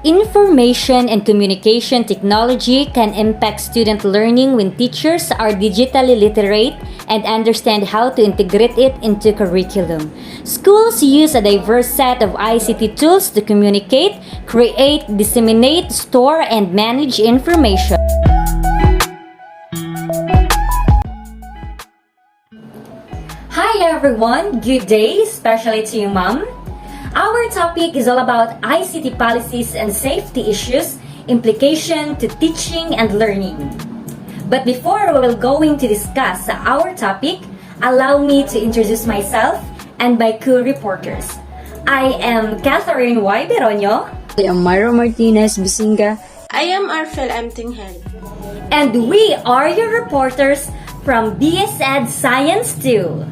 Information and communication technology can impact student learning when teachers are digitally literate and understand how to integrate it into curriculum. Schools use a diverse set of ICT tools to communicate, create, disseminate, store, and manage information. Hi everyone, good day, especially to you, Mom. Our topic is all about ICT policies and safety issues, implication to teaching and learning. But before we will going to discuss our topic, allow me to introduce myself and my co-reporters. I am Catherine Y. Beronio. I am Myra Martinez Bisinga. I am Arfel M. Tinghel. And we are your reporters from BS Ed Science 2.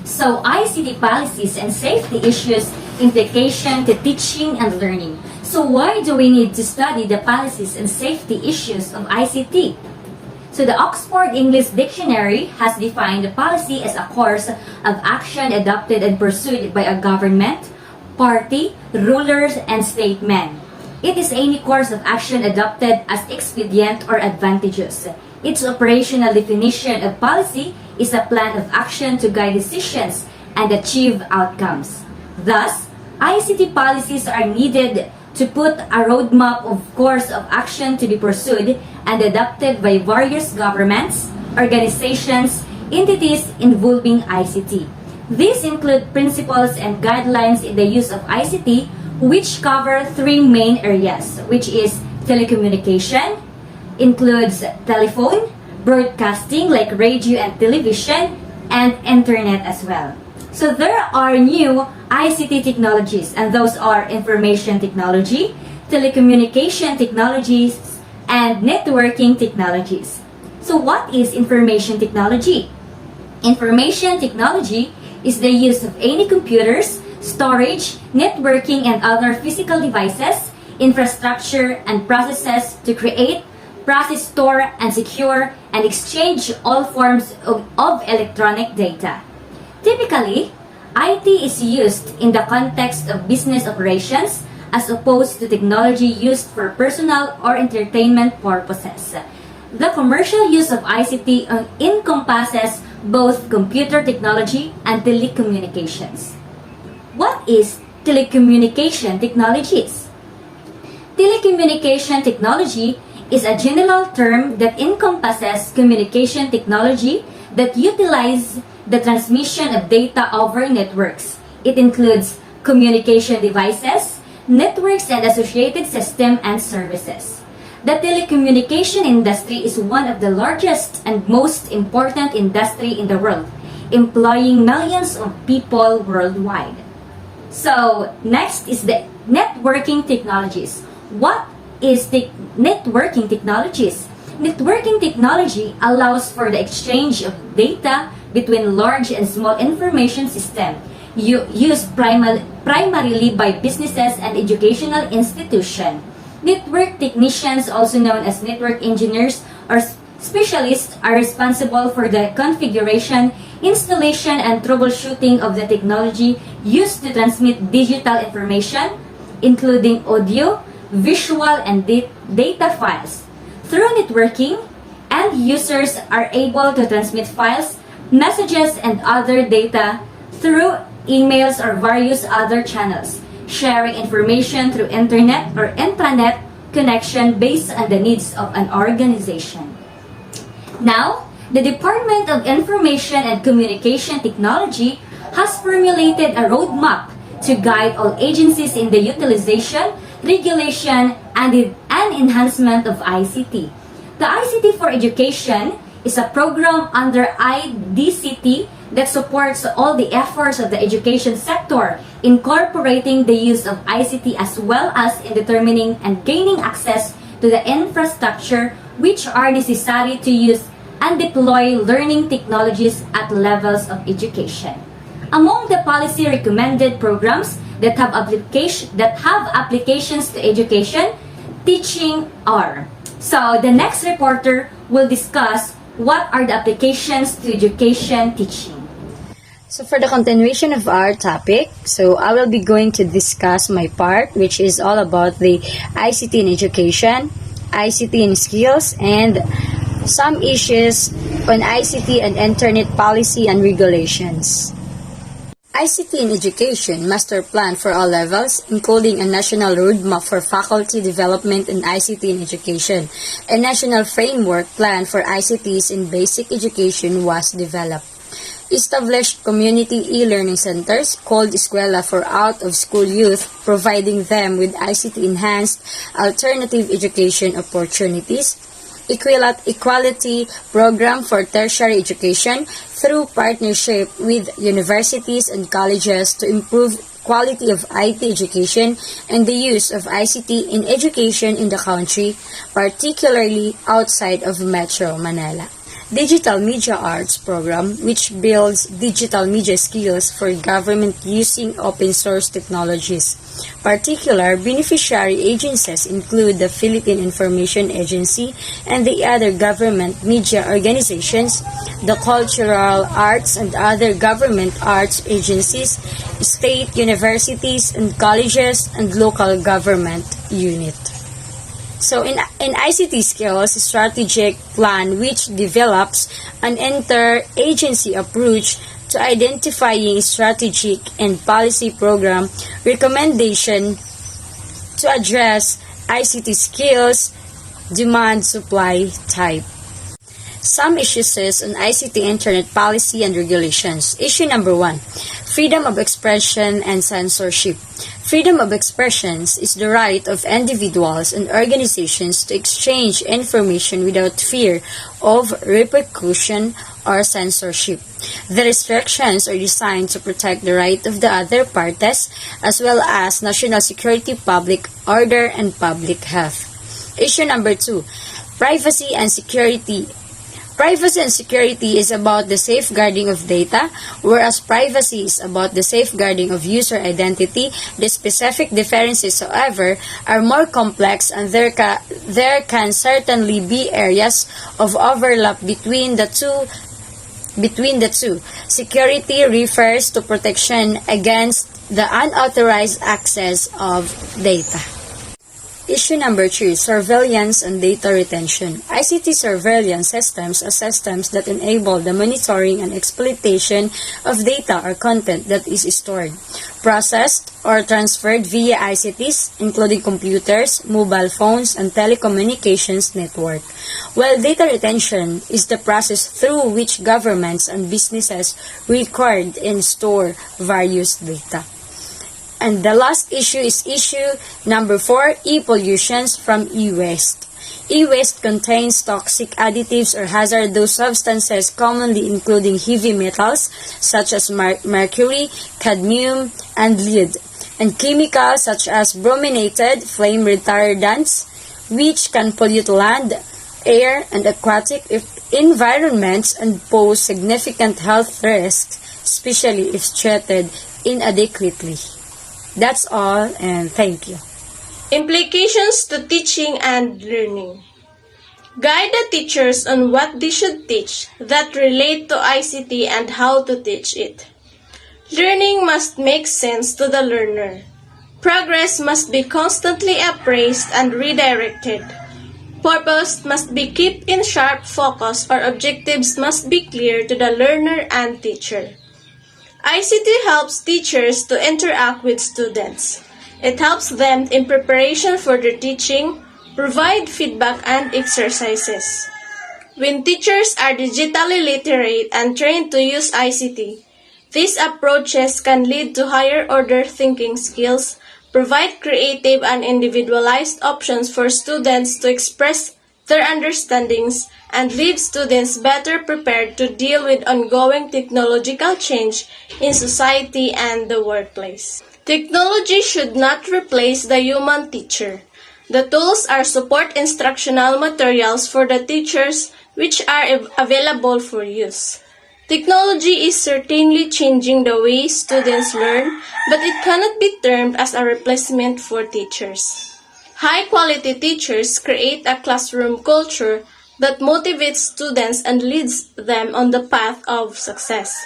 So, ICT policies and safety issues, implication to teaching and learning. So, why do we need to study the policies and safety issues of ICT? So, the Oxford English Dictionary has defined the policy as a course of action adopted and pursued by a government, party, rulers, and statesmen. It is any course of action adopted as expedient or advantageous. Its operational definition of policy is a plan of action to guide decisions and achieve outcomes. Thus, ICT policies are needed to put a roadmap of course of action to be pursued and adopted by various governments, organizations, entities involving ICT. These include principles and guidelines in the use of ICT, which cover three main areas, which is telecommunication, includes telephone, broadcasting like radio and television, and internet as well. So there are new ICT technologies, and those are information technology, telecommunication technologies, and networking technologies. So what is information technology? Information technology is the use of any computers, storage, networking, and other physical devices, infrastructure, and processes to create, process, store, and secure, and exchange all forms of electronic data. Typically, IT is used in the context of business operations as opposed to technology used for personal or entertainment purposes. The commercial use of ICT encompasses both computer technology and telecommunications. What is telecommunication technologies? Telecommunication technology is a general term that encompasses communication technology that utilize the transmission of data over networks. It includes communication devices, networks, and associated systems and services. The telecommunication industry is one of the largest and most important industry in the world, employing millions of people worldwide. So, next is the networking technologies. What is the networking technologies? Networking technology allows for the exchange of data between large and small information systems used primarily by businesses and educational institutions. Network technicians, also known as network engineers or specialists, are responsible for the configuration, installation, and troubleshooting of the technology used to transmit digital information, including audio, visual, and data files. Through networking, end users are able to transmit files, messages, and other data through emails or various other channels, sharing information through internet or intranet connection based on the needs of an organization. Now, the Department of Information and Communication Technology has formulated a roadmap to guide all agencies in the utilization, regulation, and enhancement of ICT. The ICT for Education is a program under IDCT that supports all the efforts of the education sector, incorporating the use of ICT as well as in determining and gaining access to the infrastructure which are necessary to use and deploy learning technologies at levels of education. Among the policy recommended programs that have applications to education, teaching are. So the next reporter will discuss what are the applications to education teaching. So for the continuation of our topic, so I will be going to discuss my part, which is all about the ICT in education, ICT in skills, and some issues on ICT and internet policy and regulations. ICT in Education Master Plan for all levels, including a national roadmap for faculty development in ICT in education. A national framework plan for ICTs in basic education was developed. Established community e-learning centers called Eskwela for out-of-school youth, providing them with ICT-enhanced alternative education opportunities. Equality program for tertiary education through partnership with universities and colleges to improve quality of IT education and the use of ICT in education in the country, particularly outside of Metro Manila. Digital Media Arts program, which builds digital media skills for government using open source technologies. Particular beneficiary agencies include the Philippine Information Agency and the other government media organizations, the cultural arts and other government arts agencies, state universities and colleges, and local government unit. So in ICT skills strategic plan, which develops an inter-agency approach to identifying strategic and policy program recommendation to address ICT skills demand supply type. Some issues on ICT internet policy and regulations. Issue number 1, freedom of expression and censorship. Freedom of expression is the right of individuals and organizations to exchange information without fear of repercussion or censorship. The restrictions are designed to protect the right of the other parties as well as national security, public order, and public health. Issue number 2, privacy and security. Privacy and security is about the safeguarding of data, whereas privacy is about the safeguarding of user identity. The specific differences, however, are more complex, and there can certainly be areas of overlap between the two. Security refers to protection against the unauthorized access of data. Issue number 3, surveillance and data retention. ICT surveillance systems are systems that enable the monitoring and exploitation of data or content that is stored, processed, or transferred via ICTs, including computers, mobile phones, and telecommunications network. While data retention is the process through which governments and businesses record and store various data. And the last issue is issue number 4, e-pollutions from e-waste. E-waste contains toxic additives or hazardous substances commonly including heavy metals such as mercury, cadmium, and lead, and chemicals such as brominated flame retardants, which can pollute land, air, and aquatic environments and pose significant health risks, especially if treated inadequately. That's all, and thank you. Implications to teaching and learning. Guide the teachers on what they should teach that relate to ICT and how to teach it. Learning must make sense to the learner. Progress must be constantly appraised and redirected. Purpose must be kept in sharp focus, or objectives must be clear to the learner and teacher. ICT helps teachers to interact with students. It helps them in preparation for their teaching, provide feedback and exercises. When teachers are digitally literate and trained to use ICT, these approaches can lead to higher order thinking skills, provide creative and individualized options for students to express their understandings, and leave students better prepared to deal with ongoing technological change in society and the workplace. Technology should not replace the human teacher. The tools are support instructional materials for the teachers which are available for use. Technology is certainly changing the way students learn, but it cannot be termed as a replacement for teachers. High-quality teachers create a classroom culture that motivates students and leads them on the path of success.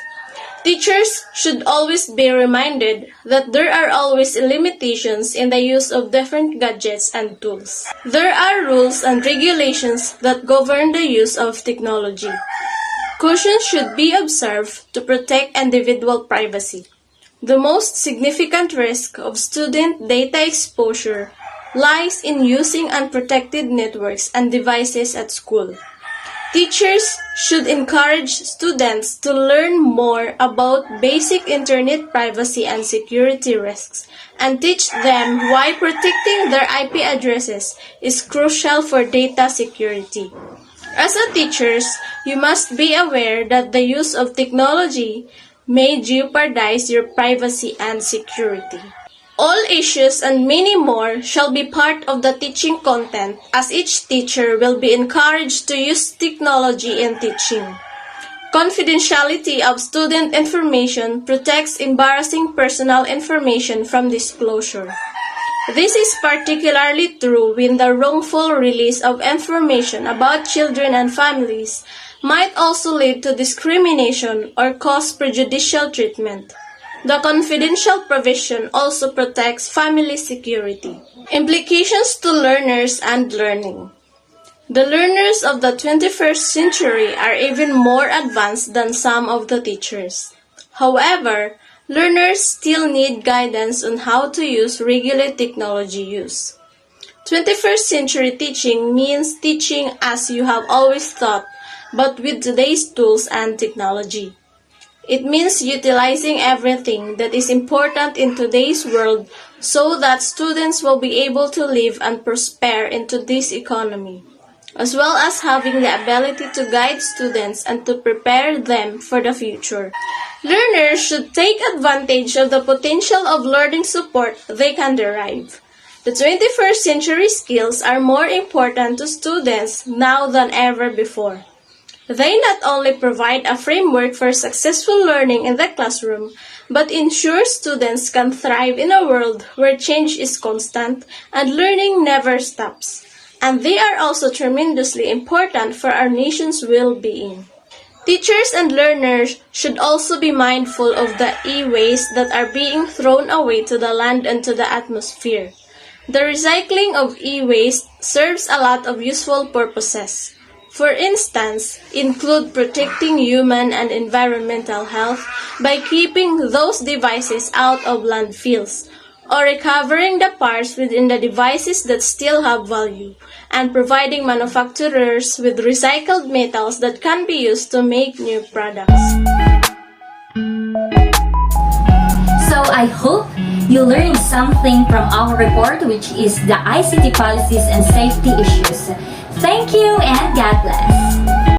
Teachers should always be reminded that there are always limitations in the use of different gadgets and tools. There are rules and regulations that govern the use of technology. Caution should be observed to protect individual privacy. The most significant risk of student data exposure lies in using unprotected networks and devices at school. Teachers should encourage students to learn more about basic internet privacy and security risks and teach them why protecting their IP addresses is crucial for data security. As a teachers, you must be aware that the use of technology may jeopardize your privacy and security. All issues and many more shall be part of the teaching content, as each teacher will be encouraged to use technology in teaching. Confidentiality of student information protects embarrassing personal information from disclosure. This is particularly true when the wrongful release of information about children and families might also lead to discrimination or cause prejudicial treatment. The confidential provision also protects family security. Implications to learners and learning. The learners of the 21st century are even more advanced than some of the teachers. However, learners still need guidance on how to regulate technology use. 21st century teaching means teaching as you have always thought, but with today's tools and technology. It means utilizing everything that is important in today's world so that students will be able to live and prosper in today's economy, as well as having the ability to guide students and to prepare them for the future. Learners should take advantage of the potential of learning support they can derive. The 21st century skills are more important to students now than ever before. They not only provide a framework for successful learning in the classroom, but ensure students can thrive in a world where change is constant and learning never stops. And they are also tremendously important for our nation's well-being. Teachers and learners should also be mindful of the e-waste that are being thrown away to the land and to the atmosphere. The recycling of e-waste serves a lot of useful purposes. For instance, include protecting human and environmental health by keeping those devices out of landfills, or recovering the parts within the devices that still have value, and providing manufacturers with recycled metals that can be used to make new products. So I hope you learned something from our report, which is the ICT policies and safety issues. Thank you and God bless.